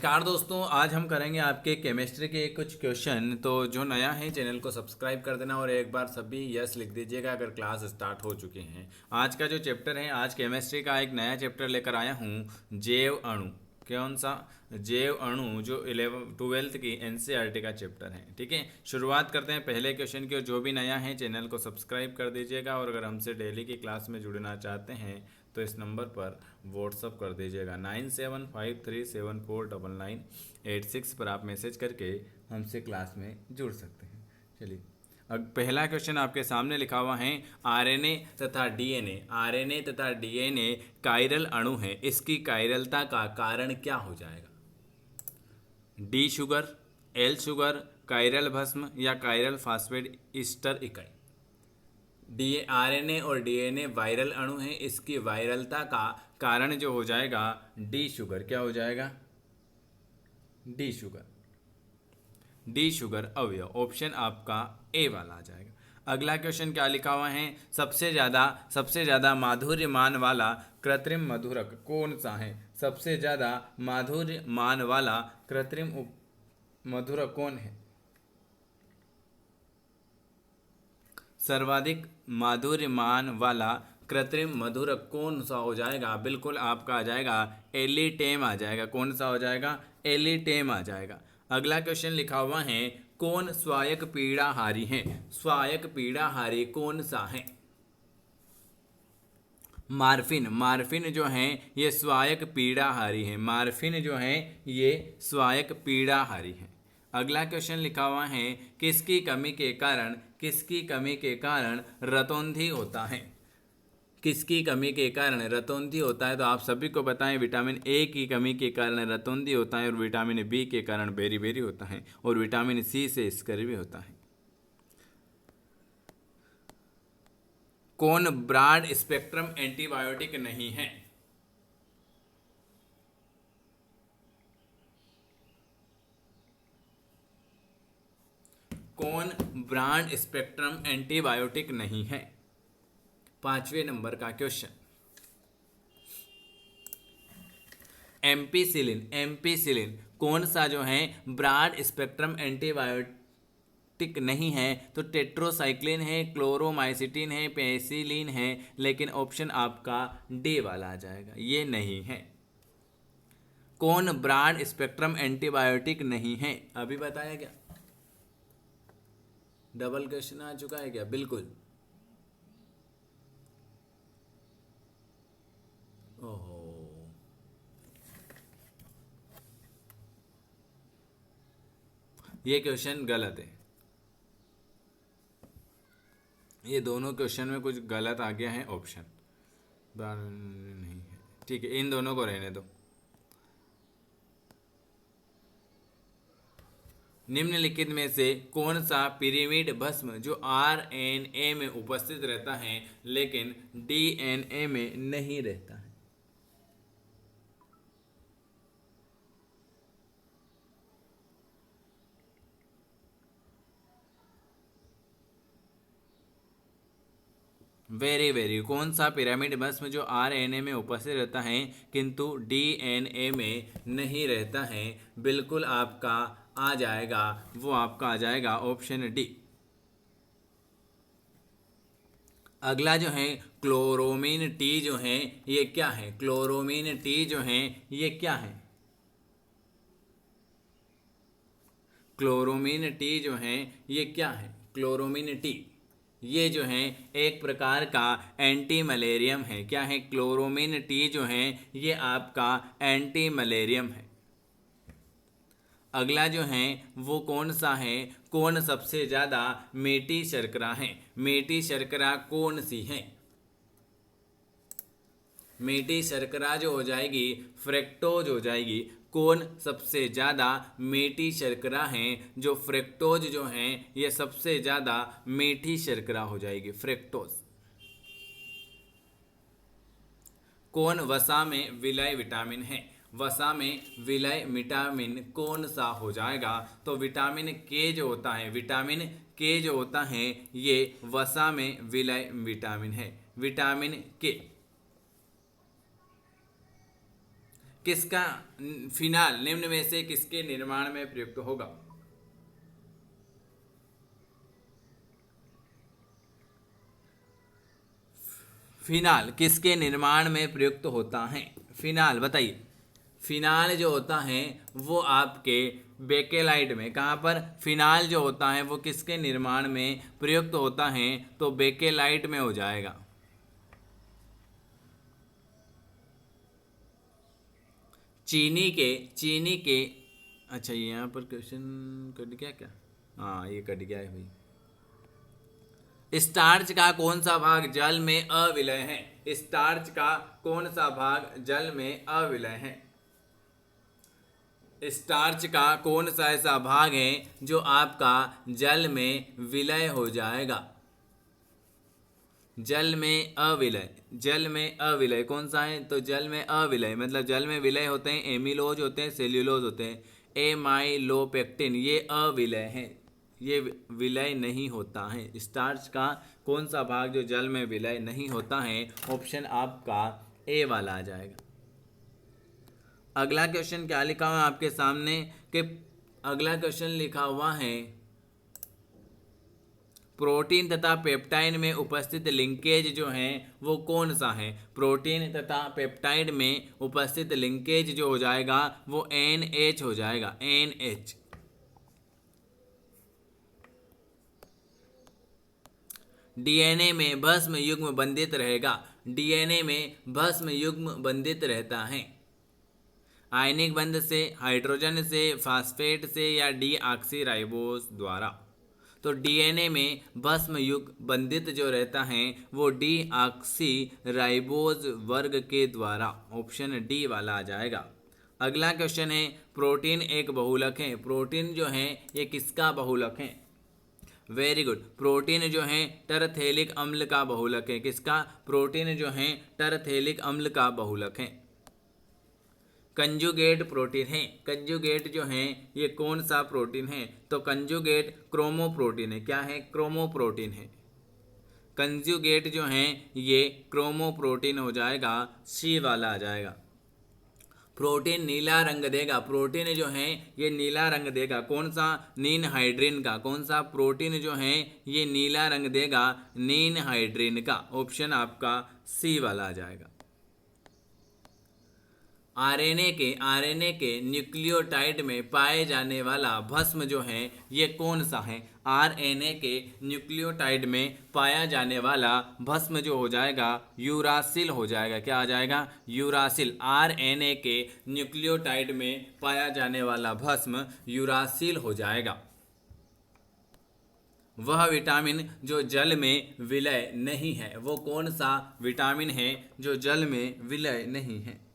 नमस्कार दोस्तों, आज हम करेंगे आपके केमिस्ट्री के कुछ क्वेश्चन। तो जो नया है चैनल को सब्सक्राइब कर देना और एक बार सभी यस लिख दीजिएगा अगर क्लास स्टार्ट हो चुके हैं। आज का जो चैप्टर है, आज केमिस्ट्री का एक नया चैप्टर लेकर आया हूँ, जैव अणु। कौन सा? जैव अणु, जो 12th की एनसीईआरटी का चैप्टर है। ठीक है, शुरुआत करते हैं पहले क्वेश्चन की। और जो भी नया है चैनल को सब्सक्राइब कर दीजिएगा और अगर हमसे डेली की क्लास में जुड़ना चाहते हैं तो इस नंबर पर व्हाट्सअप कर दीजिएगा 9753749986 पर आप मैसेज करके हमसे क्लास में जुड़ सकते हैं। चलिए, अब पहला क्वेश्चन आपके सामने लिखा हुआ है, आरएनए तथा डीएनए। आरएनए तथा डीएनए कायरल अणु है, इसकी कायरलता का कारण क्या हो जाएगा? D sugar, L sugar, chiral भस्म या कायरल फास्फेट ईस्टर इकाई। आरएनए और डीएनए वायरल अणु हैं, इसकी वायरलता का कारण जो हो जाएगा डी शुगर। क्या हो जाएगा? D sugar. डी शुगर अवयव, ऑप्शन आपका ए वाला आ जाएगा। अगला क्वेश्चन क्या लिखा हुआ है, सबसे ज़्यादा माधुर्य मान वाला कृत्रिम मधुरक कौन सा है? सबसे ज़्यादा माधुर्य मान वाला कृत्रिम मधुरक कौन है? सर्वाधिक माधुर्य मान वाला कृत्रिम मधुरक कौन सा हो जाएगा? बिल्कुल आपका आ जाएगा एलिटेम आ जाएगा। कौन सा हो जाएगा? एलिटेम आ जाएगा। अगला क्वेश्चन लिखा हुआ है, कौन स्वायक पीड़ाहारी है? स्वायक पीड़ाहारी कौन सा है? मार्फिन। मार्फिन जो है ये स्वायक पीड़ाहारी है। मार्फिन जो है ये स्वायक पीड़ाहारी है। अगला क्वेश्चन लिखा हुआ है, किसकी कमी के कारण रतौंधी होता है? किसकी कमी के कारण रतौंधी होता है? तो आप सभी को बताएं, विटामिन ए की कमी के कारण रतौंधी होता है और विटामिन बी के कारण बेरी होता है और विटामिन सी से स्कर्वी होता है। कौन ब्रॉड स्पेक्ट्रम एंटीबायोटिक नहीं है? कौन ब्रॉड स्पेक्ट्रम एंटीबायोटिक नहीं है? 5वें नंबर का क्वेश्चन, एम्पीसिलिन कौन सा जो है ब्रॉड स्पेक्ट्रम एंटीबायोटिक नहीं है? तो टेट्रोसाइक्लिन है, क्लोरोमाइसिटिन है, पेनिसिलिन है, लेकिन ऑप्शन आपका डी वाला आ जाएगा, ये नहीं है। कौन ब्रॉड स्पेक्ट्रम एंटीबायोटिक नहीं है? अभी बताया क्या? डबल क्वेश्चन आ चुका है क्या? बिल्कुल। ओहो, ये क्वेश्चन गलत है। ये दोनों क्वेश्चन में कुछ गलत आ गया है ऑप्शन। नहीं है, ठीक है, इन दोनों को रहने दो। निम्नलिखित में से कौन सा पिरामिड भस्म जो आरएनए में उपस्थित रहता है लेकिन डीएनए में नहीं रहता है? वेरी कौन सा पिरामिड भस्म जो आरएनए में उपस्थित रहता है किंतु डीएनए में नहीं रहता है? बिल्कुल आपका आ जाएगा, वो आपका आ जाएगा ऑप्शन डी। अगला जो है क्लोरोमिन टी जो है ये क्या है? क्लोरोमिन टी जो है ये क्या है? क्लोरोमिन टी जो है ये क्या है? क्लोरोमिन टी ये जो है एक प्रकार का एंटी मलेरियम है। क्या है? क्लोरोमिन टी जो है ये आपका एंटी मलेरियम है। अगला जो है वो कौन सा है? कौन सबसे ज़्यादा मीठी शर्करा है? मीठी शर्करा कौन सी है? मीठी शर्करा जो हो जाएगी फ्रैक्टोज हो जाएगी। कौन सबसे ज़्यादा मीठी शर्करा है? जो फ्रैक्टोज जो है ये सबसे ज़्यादा मीठी शर्करा हो जाएगी, फ्रैक्टोज। कौन वसा में विलय विटामिन है? वसा में विलय विटामिन कौन सा हो जाएगा? तो विटामिन के जो होता है, विटामिन के जो होता है ये वसा में विलय विटामिन है, विटामिन के। किसका फिनाल निम्न में से किसके निर्माण में प्रयुक्त होगा? फिनाल किसके निर्माण में प्रयुक्त होता है? फिनाल बताइए। फिनाल जो होता है वो आपके बेकेलाइट में, कहाँ पर? फिनाल जो होता है वो किसके निर्माण में प्रयुक्त होता है? तो बेकेलाइट में हो जाएगा। चीनी के अच्छा, ये यहाँ पर क्वेश्चन कट गया क्या? हाँ, ये कट गया है भाई। स्टार्च का कौन सा भाग जल में अविलय है? स्टार्च का कौन सा भाग जल में अविलय है? स्टार्च का कौन सा ऐसा भाग है जो आपका जल में विलय हो जाएगा? जल में अविलय, जल में अविलय कौन सा है? तो जल में अविलय मतलब जल में विलय होते हैं, एमिलोज होते हैं, सेल्यूलोज होते हैं। एमाइलोपेक्टिन ये अविलय है, ये विलय नहीं होता है। स्टार्च का कौन सा भाग जो जल में विलय नहीं होता है? ऑप्शन आपका ए वाला आ जाएगा। अगला क्वेश्चन क्या लिखा हुआ है आपके सामने कि अगला क्वेश्चन लिखा हुआ है प्रोटीन तथा पेप्टाइड में उपस्थित लिंकेज जो है वो कौन सा है? प्रोटीन तथा पेप्टाइड में उपस्थित लिंकेज जो हो जाएगा वो NH हो जाएगा, NH। डीएनए में भस्म युग्म बंधित रहेगा, डीएनए में भस्म युग्म बंधित रहता है आयनिक बंध से, हाइड्रोजन से, फास्फेट से या डीऑक्सीराइबोस द्वारा। तो डीएनए में भस्म युग बंधित जो रहता है वो डीऑक्सीराइबोस वर्ग के द्वारा। ऑप्शन डी वाला आ जाएगा। अगला क्वेश्चन है प्रोटीन एक बहुलक है। प्रोटीन जो है ये किसका बहुलक है? Very good. प्रोटीन जो है टरथेलिक अम्ल का बहुलक है। किसका? प्रोटीन जो है टरथेलिक अम्ल का बहुलक है। कंजुगेट प्रोटीन है। कंजुगेट जो है ये कौन सा प्रोटीन है? तो कंजुगेट क्रोमोप्रोटीन है। क्या है? क्रोमोप्रोटीन है। कंजुगेट जो है ये क्रोमोप्रोटीन हो जाएगा, सी वाला आ जाएगा। प्रोटीन नीला रंग देगा। प्रोटीन जो है ये नीला रंग देगा। कौन सा? नीन हाइड्रिन का। कौन सा प्रोटीन जो है ये नीला रंग देगा? नीन हाइड्रिन का। ऑप्शन आपका सी वाला आ जाएगा। आरएनए के न्यूक्लियोटाइड में पाए जाने वाला भस्म जो है ये कौन सा है? आरएनए के न्यूक्लियोटाइड में पाया जाने वाला भस्म जो हो जाएगा यूरासिल हो जाएगा। क्या आ जाएगा? यूरासिल। आरएनए के न्यूक्लियोटाइड में पाया जाने वाला भस्म यूरासिल हो जाएगा। वह विटामिन जो जल में विलय नहीं है वो कौन सा विटामिन है जो जल में विलय नहीं है?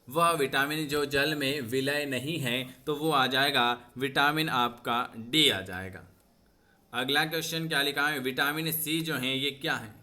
वह विटामिन जो जल में विलय नहीं है तो वो आ जाएगा विटामिन आपका डी आ जाएगा। अगला क्वेश्चन क्या लिखा है? विटामिन सी जो है ये क्या है?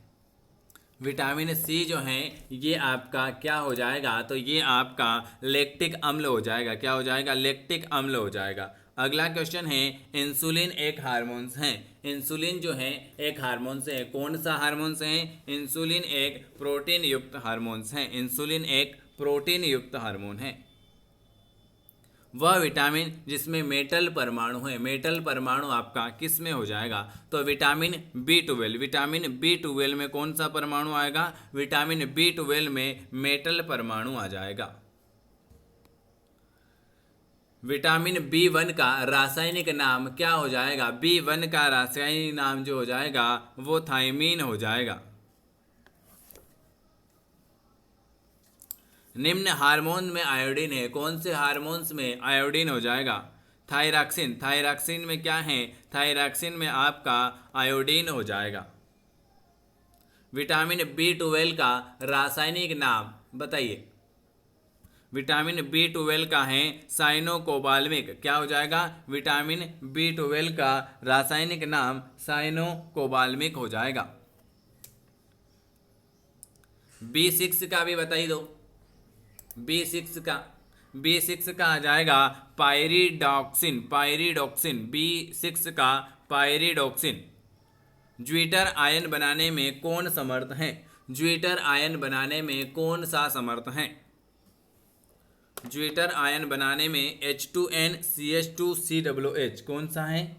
विटामिन सी जो है ये आपका क्या हो जाएगा? तो ये आपका लैक्टिक अम्ल हो जाएगा। क्या हो जाएगा? लैक्टिक अम्ल हो जाएगा। अगला क्वेश्चन है इंसुलिन एक हार्मोन्स है। इंसुलिन जो है एक हार्मोन्स है। कौन सा हार्मोन्स है? इंसुलिन एक प्रोटीन युक्त हार्मोन्स है। इंसुलिन एक प्रोटीन युक्त हार्मोन है। वह विटामिन जिसमें मेटल परमाणु है। मेटल परमाणु आपका किस में हो जाएगा? तो विटामिन B12। विटामिन B12 में कौन सा परमाणु आएगा? विटामिन B12 में मेटल परमाणु आ जाएगा। विटामिन B1 का रासायनिक नाम क्या हो जाएगा? B1 का रासायनिक नाम जो हो जाएगा वो थायमीन हो जाएगा। निम्न हार्मोन में आयोडीन है। कौन से हार्मोन्स में आयोडीन हो जाएगा? थायरॉक्सिन। थायरॉक्सिन में क्या है? थायरॉक्सिन में आपका आयोडीन हो जाएगा। विटामिन B12 का रासायनिक नाम बताइए। विटामिन B12 का है साइनोकोबाल्मिक। क्या हो जाएगा? विटामिन B12 का रासायनिक नाम साइनोकोबाल्मिक हो जाएगा। B6 का भी बताइए दो। B6 का आ जाएगा पायरिडॉक्सिन। पायरिडॉक्सिन B6 का पायरिडॉक्सिन। ज्विटर आयन बनाने में कौन समर्थ है? ज्विटर आयन बनाने में कौन सा समर्थ है? ज्विटर आयन बनाने में H2NCH2COOH कौन सा है?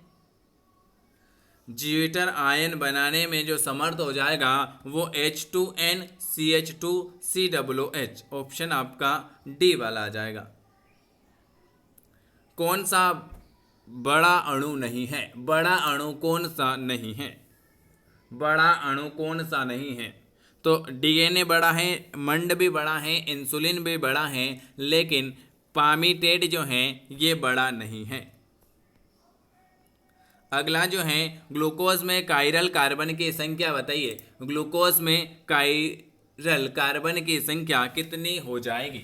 ज्विटर आयन बनाने में जो समर्थ हो जाएगा वो H2NCH2COOH, ऑप्शन आपका डी वाला आ जाएगा। कौन सा बड़ा अणु नहीं है? बड़ा अणु कौन सा नहीं है? बड़ा अणु कौन सा नहीं है? तो डीएनए बड़ा है, मंड भी बड़ा है, इंसुलिन भी बड़ा है, लेकिन पामीटेड जो है ये बड़ा नहीं है। अगला जो है ग्लूकोज में कायरल कार्बन की संख्या बताइए। ग्लूकोज में कायरल कार्बन की संख्या कितनी हो जाएगी?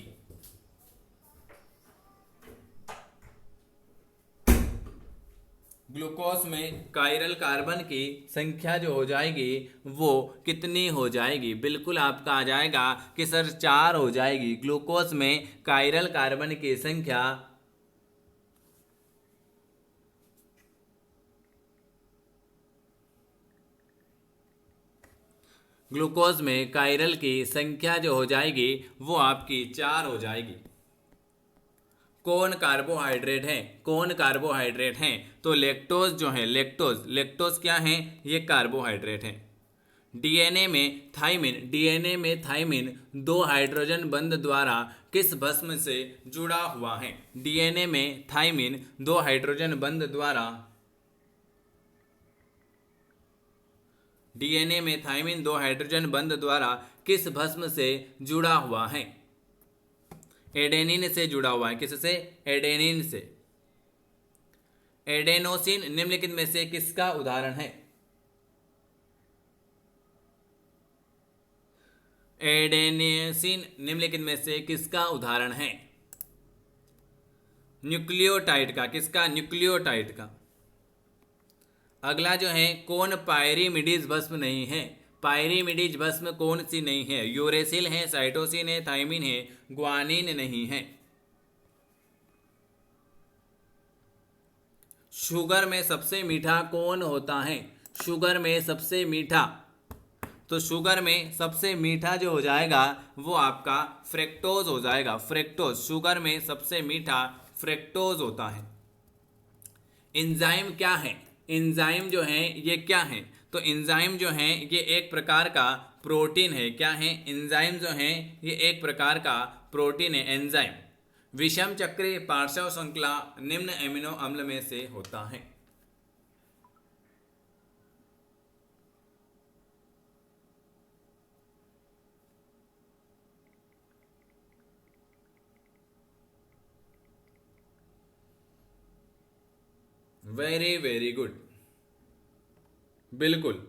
ग्लूकोज में कायरल कार्बन की संख्या जो हो जाएगी वो कितनी हो जाएगी? बिल्कुल आपका आ जाएगा कि सर 4 हो जाएगी। ग्लूकोज में कायरल कार्बन की संख्या ग्लूकोज में कायरल की संख्या जो हो जाएगी वो आपकी 4 हो जाएगी। कौन कार्बोहाइड्रेट है? कौन कार्बोहाइड्रेट है? तो लैक्टोज जो है, लैक्टोज क्या है? ये कार्बोहाइड्रेट है। डीएनए में थाइमिन 2 हाइड्रोजन बंध द्वारा किस भस्म से जुड़ा हुआ है? डीएनए में थाइमिन 2 हाइड्रोजन बंध द्वारा डीएनए में थाइमिन 2 हाइड्रोजन बंध द्वारा किस भस्म से जुड़ा हुआ है? एडेनिन से जुड़ा हुआ है। किससे? एडेनिन से। एडेनोसिन निम्नलिखित में से किसका उदाहरण है? एडेनोसिन निम्नलिखित में से किसका उदाहरण है? न्यूक्लियोटाइड का। किसका? न्यूक्लियोटाइड का। अगला जो है कौन पायरीमिडीज भस्म नहीं है? पायरीमिडीज भस्म कौन सी नहीं है? यूरेसिल है, साइटोसिन है, थाइमिन है, ग्वानिन नहीं है। शुगर में सबसे मीठा कौन होता है? शुगर में सबसे मीठा, तो शुगर में सबसे मीठा जो हो जाएगा वो आपका फ्रेक्टोज हो जाएगा। फ्रेक्टोज, शुगर में सबसे मीठा फ्रेक्टोज होता है। एंजाइम क्या है? एंजाइम जो है ये क्या है? तो एंजाइम जो है ये एक प्रकार का प्रोटीन है। क्या है? एंजाइम जो है ये एक प्रकार का प्रोटीन है। एंजाइम विषम चक्रीय पार्श्व श्रृंखला निम्न एमिनो अम्ल में से होता है। वेरी वेरी गुड, बिल्कुल।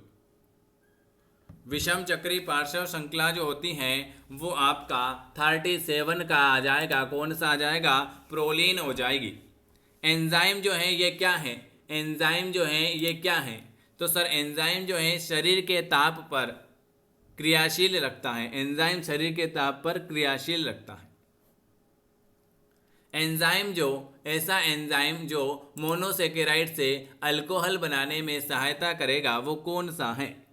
विषम चक्री पार्श्व श्रृंखला जो होती हैं वो आपका 37 का आ जाएगा। कौन सा आ जाएगा? प्रोलीन हो जाएगी। एंजाइम जो है ये क्या है? एंजाइम जो है ये क्या है? तो सर एंजाइम जो है शरीर के ताप पर क्रियाशील रखता है। एंजाइम शरीर के ताप पर क्रियाशील रखता है। एंजाइम जो ऐसा एंजाइम जो मोनोसेकेराइड से अल्कोहल बनाने में सहायता करेगा वो कौन सा है?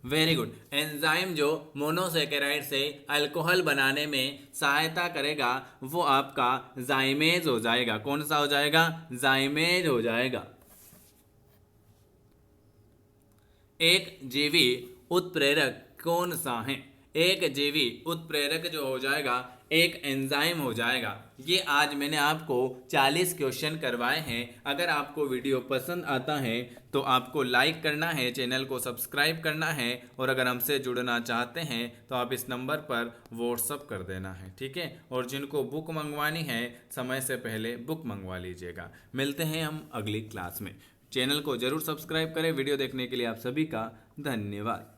Very good. एंजाइम जो मोनोसेकेराइड से अल्कोहल बनाने में सहायता करेगा वो आपका जाइमेज हो जाएगा। कौन सा हो जाएगा? जाइमेज हो जाएगा। एक जीवी उत्प्रेरक कौन सा है? एक जीवी उत्प्रेरक जो हो जाएगा एक एंजाइम हो जाएगा। ये आज मैंने आपको 40 क्वेश्चन करवाए हैं। अगर आपको वीडियो पसंद आता है तो आपको लाइक करना है, चैनल को सब्सक्राइब करना है, और अगर हमसे जुड़ना चाहते हैं तो आप इस नंबर पर व्हाट्सअप कर देना है, ठीक है। और जिनको बुक मंगवानी है समय से पहले बुक मंगवा लीजिएगा। मिलते हैं हम अगली क्लास में। चैनल को जरूर सब्सक्राइब करें। वीडियो देखने के लिए आप सभी का धन्यवाद।